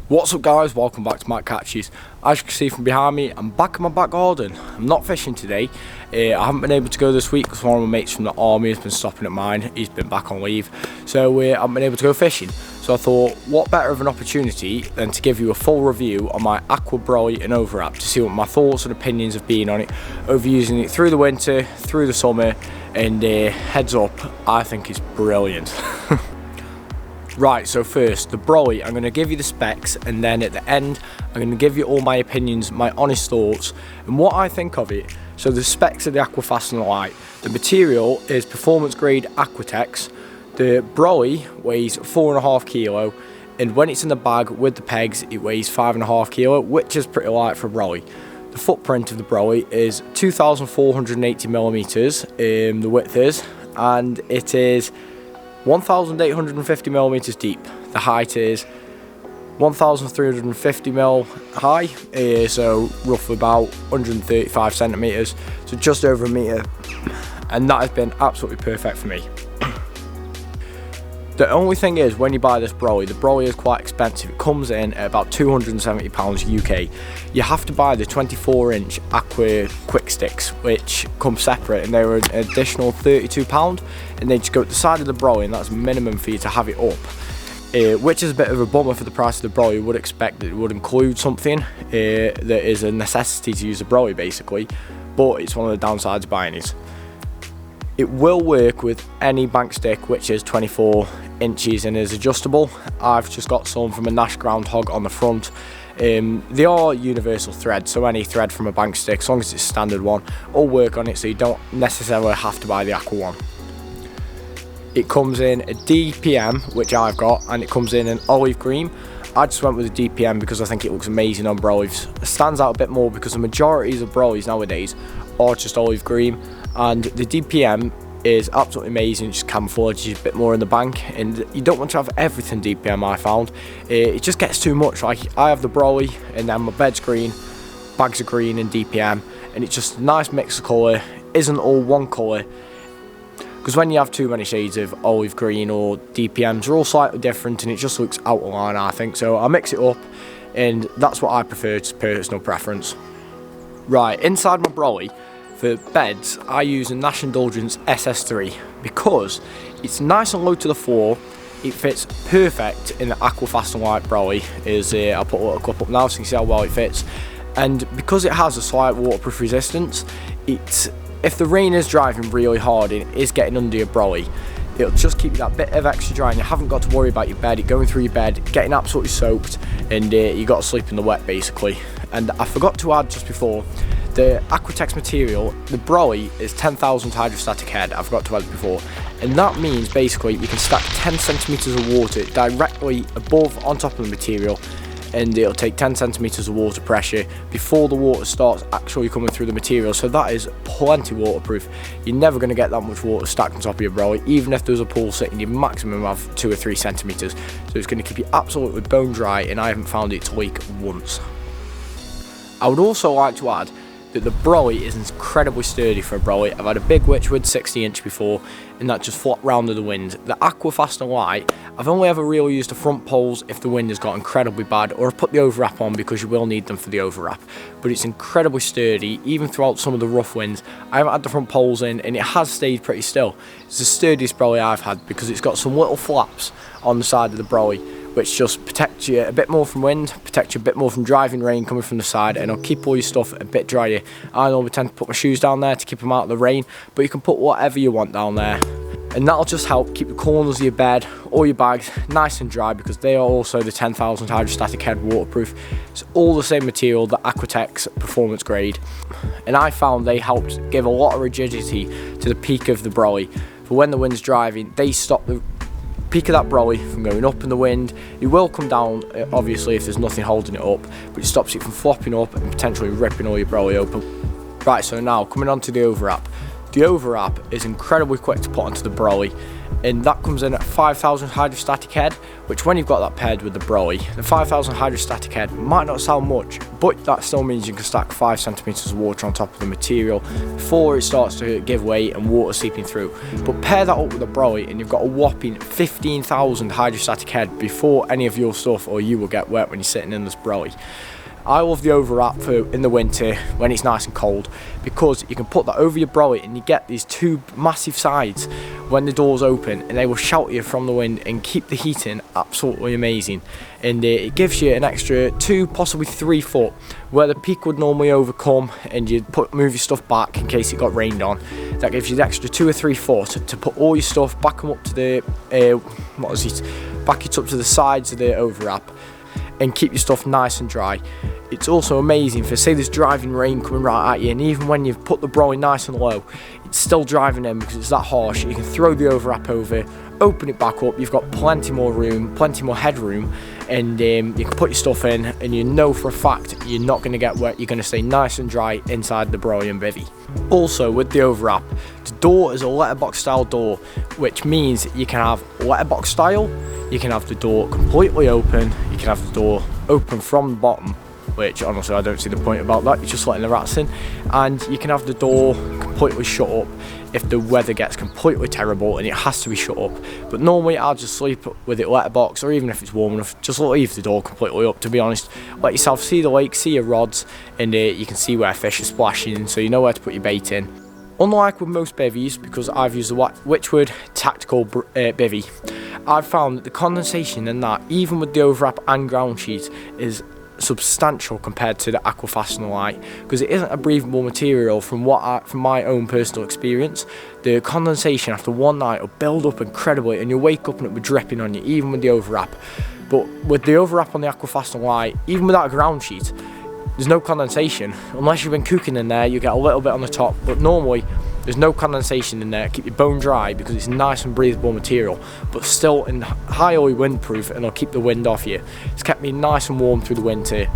What's up guys, welcome back to Matt Catches. As you can see from behind me, I'm back in my back garden. I'm not fishing today. I haven't been able to go this week because one of my mates from the army has been stopping at mine. He's been back on leave, so I haven't been able to go fishing. So I thought, what better of an opportunity than to give you a full review on my Aqua, Brolly and Overwrap to see what my thoughts and opinions have been on it, over using it through the winter, through the summer, and heads up, I think it's brilliant. Right, so first, the Brolly, I'm going to give you the specs, and then at the end, I'm going to give you all my opinions, my honest thoughts, and what I think of it. So the specs of the Aqua Fast and Light. The material is performance grade Aquatex. The Brolly weighs 4.5 kilo, and when it's in the bag with the pegs, it weighs 5.5 kilo, which is pretty light for a Brolly. The footprint of the Brolly is 2,480 millimeters, the width is, and it is 1,850 millimeters deep. The height is 1,350 mil high, so roughly about 135 centimeters, so just over a meter, and that has been absolutely perfect for me. The only thing is, when you buy this Brolly, the Brolly is quite expensive. It comes in at about £270 UK. You have to buy the 24-inch Aqua quick sticks, which come separate, and they were an additional £32, and they just go at the side of the Brolly, and that's minimum for you to have it up. Which is a bit of a bummer for the price of the Brolly. You would expect that it would include something that is a necessity to use the Brolly, basically, but it's one of the downsides of buying it. It will work with any bank stick which is 24 inches and is adjustable. I've just got some from a Nash Groundhog on the front. They are universal thread, so any thread from a bank stick, as long as it's a standard one, will work on it, so you don't necessarily have to buy the Aqua one. It comes in a DPM, which I've got, and it comes in an olive green. I just went with a DPM because I think it looks amazing on Brollies. It stands out a bit more because the majority of Brollies nowadays are just olive green, and the DPM is absolutely amazing. It just camouflages a bit more in the bank, and you don't want to have everything DPM. I found it just gets too much. Like, I have the Brolly, and then my bed's green, bags are green and DPM, and it's just a nice mix of colour. Isn't all one colour, because when you have too many shades of olive green or DPMs, they're all slightly different, and it just looks out of line, I think. So I mix it up, and that's what I prefer. It's personal preference. Right, inside my Brolly, for beds, I use a Nash Indulgence SS3 because it's nice and low to the floor. It fits perfect in the Aqua Fast and Light Brolly. I'll put a little clip up now so you can see how well it fits. And because it has a slight waterproof resistance, if the rain is driving really hard and it is getting under your Brolly, it'll just keep you that bit of extra dry, and you haven't got to worry about your bed, going through your bed, getting absolutely soaked, and you got to sleep in the wet basically. And I forgot to add just before, the Aquatex material, the Brolly is 10,000 hydrostatic head. I forgot to add it before, and that means basically you can stack 10 centimeters of water directly above on top of the material, and it'll take 10 centimeters of water pressure before the water starts actually coming through the material. So that is plenty waterproof. You're never going to get that much water stacked on top of your Brolly. Even if there's a pool sitting, you maximum have 2 or 3 centimeters. So it's going to keep you absolutely bone dry, and I haven't found it to leak once. I would also like to add that the Brolly is incredibly sturdy for a Brolly. I've had a big Witchwood 60-inch before, and that just flopped round to the wind. The Aqua Fast and Light, I've only ever really used the front poles if the wind has got incredibly bad, or I've put the Overwrap on because you will need them for the Overwrap. But it's incredibly sturdy, even throughout some of the rough winds. I haven't had the front poles in, and it has stayed pretty still. It's the sturdiest Brolly I've had because it's got some little flaps on the side of the Brolly, which just protects you a bit more from wind, protects you a bit more from driving rain coming from the side, and it'll keep all your stuff a bit drier. I normally tend to put my shoes down there to keep them out of the rain, but you can put whatever you want down there, and that'll just help keep the corners of your bed or your bags nice and dry, because they are also the 10,000 hydrostatic head waterproof. It's all the same material, the Aquatex performance grade, and I found they helped give a lot of rigidity to the peak of the Brolly. For when the wind's driving, they stop the peak of that Brolly from going up in the wind. It will come down, obviously, if there's nothing holding it up, but it stops it from flopping up and potentially ripping all your Brolly open. Right, so now coming on to the Overwrap. The Overwrap is incredibly quick to put onto the Brolly, and that comes in at 5,000 hydrostatic head, which when you've got that paired with the Brolly, the 5,000 hydrostatic head might not sound much, but that still means you can stack 5 centimeters of water on top of the material before it starts to give way and water seeping through. But pair that up with the Brolly and you've got a whopping 15,000 hydrostatic head before any of your stuff or you will get wet when you're sitting in this Brolly. I love the Overwrap for in the winter when it's nice and cold, because you can put that over your Brolly and you get these 2 massive sides when the doors open, and they will shelter you from the wind and keep the heating absolutely amazing. And it gives you an extra 2, possibly 3 foot where the peak would normally overcome, and you'd move your stuff back in case it got rained on. That gives you the extra 2 or 3 foot to put all your stuff, back them up to the back it up to the sides of the Overwrap and keep your stuff nice and dry. It's also amazing for, say there's driving rain coming right at you, and even when you've put the Brolly nice and low, it's still driving in because it's that harsh. You can throw the Overwrap over, open it back up, you've got plenty more room, plenty more headroom, and you can put your stuff in, and you know for a fact you're not going to get wet, you're going to stay nice and dry inside the Brolly and bivvy. Also with the Overwrap, the door is a letterbox style door, which means you can have letterbox style, you can have the door completely open, you can have the door open from the bottom, which honestly I don't see the point about that, you're just letting the rats in, and you can have the door completely shut up if the weather gets completely terrible and it has to be shut up. But normally I'll just sleep with it letterbox, or even if it's warm enough, just leave the door completely up, to be honest. Let yourself see the lake, see your rods, and you can see where fish are splashing, so you know where to put your bait in. Unlike with most bivvies, because I've used the Witchwood Tactical bivvy, I've found that the condensation in that, even with the Overwrap and ground sheet, is substantial compared to the Aqua Fastener Light, because it isn't a breathable material. From my own personal experience, the condensation after one night will build up incredibly, and you'll wake up and it'll be dripping on you, even with the Overwrap. But with the Overwrap on the Aqua Fastener Light, even without a ground sheet, there's no condensation. Unless you've been cooking in there, you get a little bit on the top, but normally there's no condensation in there. Keep your bone dry because it's nice and breathable material, but still in highly windproof, and it'll keep the wind off you. It's kept me nice and warm through the winter.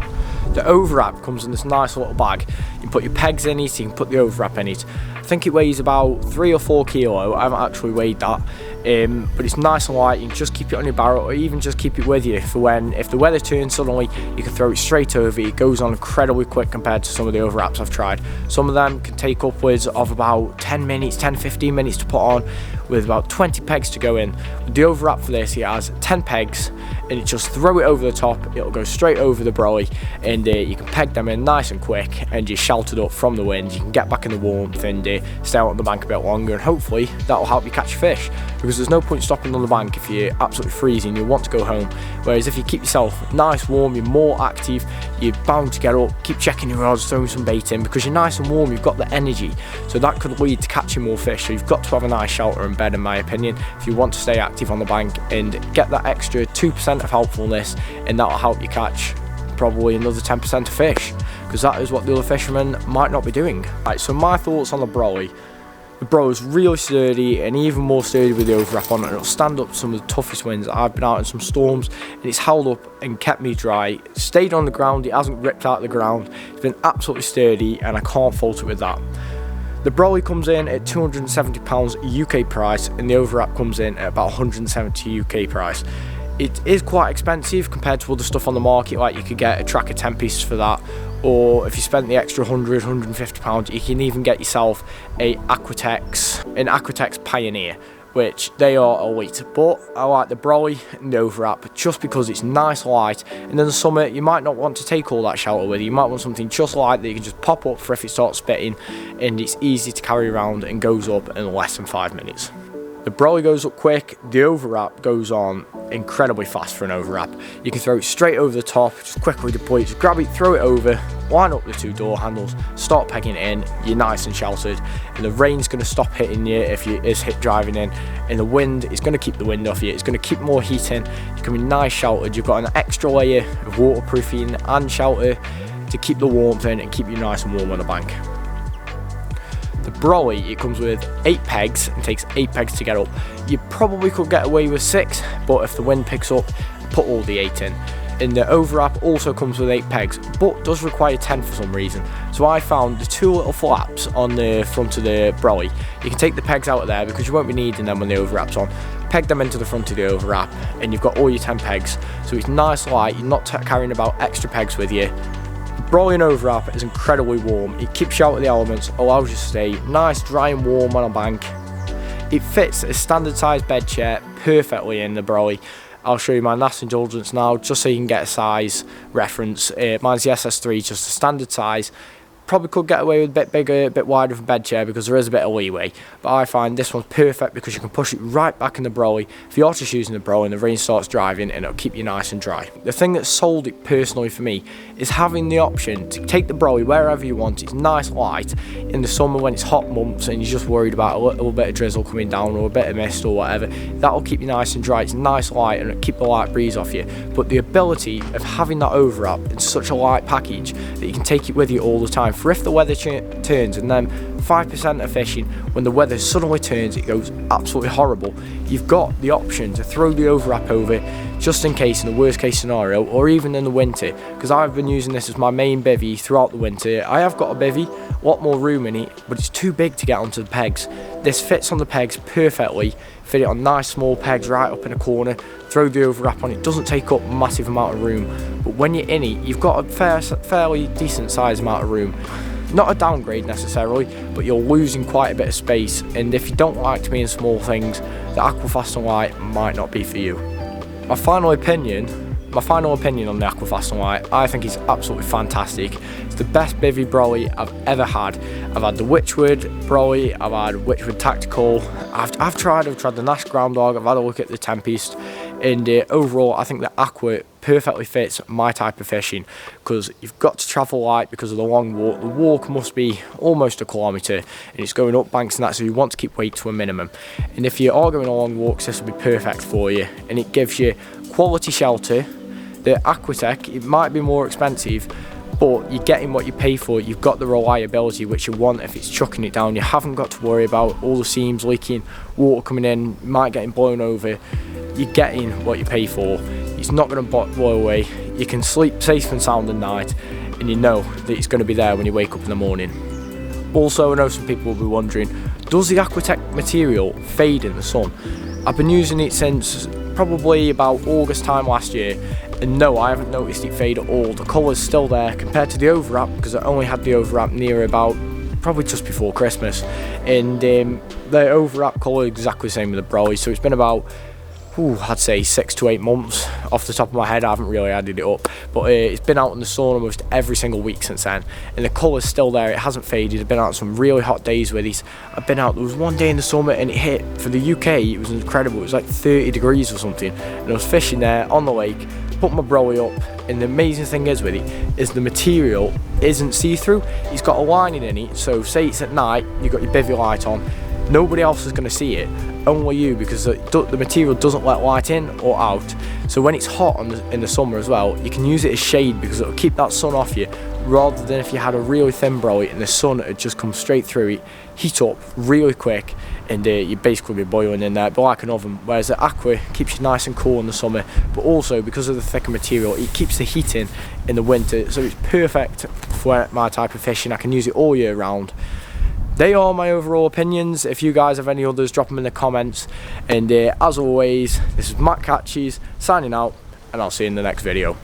The Overwrap comes in this nice little bag. You can put your pegs in it, you can put the Overwrap in it. I think it weighs about 3 or 4 kilo. I haven't actually weighed that, but it's nice and light. You can just keep it on your barrel, or even just keep it with you for when, if the weather turns suddenly, you can throw it straight over. It goes on incredibly quick compared to some of the Overwraps I've tried. Some of them can take upwards of about 10 minutes, 10-15 minutes to put on, with about 20 pegs to go in. With the Overwrap for this, it has 10 pegs, and it just throw it over the top, it'll go straight over the Brolly, and you can peg them in nice and quick, and you're sheltered up from the wind. You can get back in the warmth and stay out on the bank a bit longer, and hopefully that will help you catch fish, because there's no point stopping on the bank if you're absolutely freezing, you want to go home. Whereas if you keep yourself nice warm, you're more active, you're bound to get up, keep checking your rods, throwing some bait in, because you're nice and warm, you've got the energy, so that could lead to catching more fish. So you've got to have a nice shelter and bed, in my opinion, if you want to stay active on the bank and get that extra 2% of helpfulness, and that will help you catch probably another 10% of fish, because that is what the other fishermen might not be doing. Right, so my thoughts on the Brolly. The Brolly is really sturdy, and even more sturdy with the Overwrap on it. It'll stand up to some of the toughest winds. I've been out in some storms and it's held up and kept me dry. It stayed on the ground, it hasn't ripped out the ground. It's been absolutely sturdy, and I can't fault it with that. The Brolly comes in at £270 UK price, and the Overwrap comes in at about £170 UK price. It is quite expensive compared to other stuff on the market, like you could get a tracker 10 pieces for that, or if you spent the extra £100–150, you can even get yourself an Aquatex Pioneer, which they are elite. But I like the Brolly and the Overwrap just because it's nice light, and in the summer you might not want to take all that shelter with you. You might want something just light that you can just pop up for if it starts spitting, and it's easy to carry around and goes up in less than 5 minutes. The Brolly goes up quick, the Overwrap goes on incredibly fast for an Overwrap. You can throw it straight over the top, just quickly deploy it, just grab it, throw it over, line up the 2 door handles, start pegging it in, you're nice and sheltered, and the rain's going to stop hitting you if you is hit driving in, and the wind is going to keep the wind off you, it's going to keep more heat in, you can be nice sheltered, you've got an extra layer of waterproofing and shelter to keep the warmth in and keep you nice and warm on the bank. The Brolly, it comes with 8 pegs and takes 8 pegs to get up. You probably could get away with 6, but if the wind picks up, put all the 8 in. And the Overwrap also comes with 8 pegs, but does require 10 for some reason. So I found the 2 little flaps on the front of the Brolly. You can take the pegs out of there because you won't be needing them when the Overwrap's on. Peg them into the front of the Overwrap and you've got all your 10 pegs. So it's nice light, you're not carrying about extra pegs with you. The Brolly and Overwrap is incredibly warm. It keeps you out of the elements, allows you to stay nice, dry and warm on a bank. It fits a standard size bed chair perfectly in the Brolly. I'll show you my NAS indulgence now, just so you can get a size reference. Mine's the SS3, just a standard size. Probably could get away with a bit bigger, a bit wider of a bed chair because there is a bit of leeway. But I find this one's perfect because you can push it right back in the Brolly if you're just using the Brolly and the rain starts driving, and it'll keep you nice and dry. The thing that sold it personally for me is having the option to take the Brolly wherever you want. It's nice light in the summer when it's hot months and you're just worried about a little bit of drizzle coming down or a bit of mist or whatever. That'll keep you nice and dry. It's nice light and it'll keep the light breeze off you. But the ability of having that Overwrap in such a light package that you can take it with you all the time for if the weather turns, and then 5% of fishing, when the weather suddenly turns, it goes absolutely horrible. You've got the option to throw the Overwrap over just in case, in the worst case scenario, or even in the winter, because I've been using this as my main bivvy throughout the winter. I have got a bivvy, a lot more room in it, but it's too big to get onto the pegs. This fits on the pegs perfectly. Fit it on nice small pegs right up in a corner, throw the Overwrap on. It doesn't take up a massive amount of room, but when you're in it, you've got a fairly decent size amount of room. Not a downgrade necessarily, but you're losing quite a bit of space, and if you don't like to be in small things, the Aqua Fast and Light might not be for you. My final opinion on the Aqua Fast and Light, I think it's absolutely fantastic. It's the best bivvy Brolly I've ever had. I've had the Witchwood Brolly, I've had Witchwood Tactical, I've tried the Nash Ground Dog, I've had a look at the Tempest, and overall I think the Aqua perfectly fits my type of fishing because you've got to travel light because of the long walk. The walk must be almost a kilometre and it's going up banks and that, so you want to keep weight to a minimum. And if you are going on long walks, this will be perfect for you, and it gives you quality shelter. The Aquatech, it might be more expensive, but you're getting what you pay for. You've got the reliability which you want if it's chucking it down. You haven't got to worry about all the seams leaking, water coming in, might getting blown over. You're getting what you pay for. It's not going to blow away. You can sleep safe and sound at night, and you know that it's going to be there when you wake up in the morning. Also, I know some people will be wondering, does the Aquatech material fade in the sun? I've been using it since probably about August time last year, and no, I haven't noticed it fade at all. The colour's still there compared to the Overwrap, because I only had the Overwrap near about probably just before Christmas, and the Overwrap colour is exactly the same with the Brolly. So it's been about I'd say 6 to 8 months off the top of my head. I haven't really added it up, but it's been out in the sun almost every single week since then, and the colour's still there. It hasn't faded. I've been out some really hot days with it. I've been out, there was one day in the summer and it hit, for the UK, it was incredible. It was like 30 degrees or something, and I was fishing there on the lake, put my Brolly up, and the amazing thing is with it is the material isn't see-through. It's got a lining in it, so say it's at night, you've got your bivvy light on, nobody else is going to see it, only you, because the material doesn't let light in or out. So when it's hot in the summer as well, you can use it as shade because it'll keep that sun off you, rather than if you had a really thin Brolly and the sun had just come straight through it, heat up really quick, and you'd basically be boiling in there, but like an oven. Whereas the Aqua keeps you nice and cool in the summer, but also because of the thicker material, it keeps the heat in the winter, so it's perfect for my type of fishing. I can use it all year round. They are my overall opinions. If you guys have any others, drop them in the comments. And as always, this is Matt Catches signing out, and I'll see you in the next video.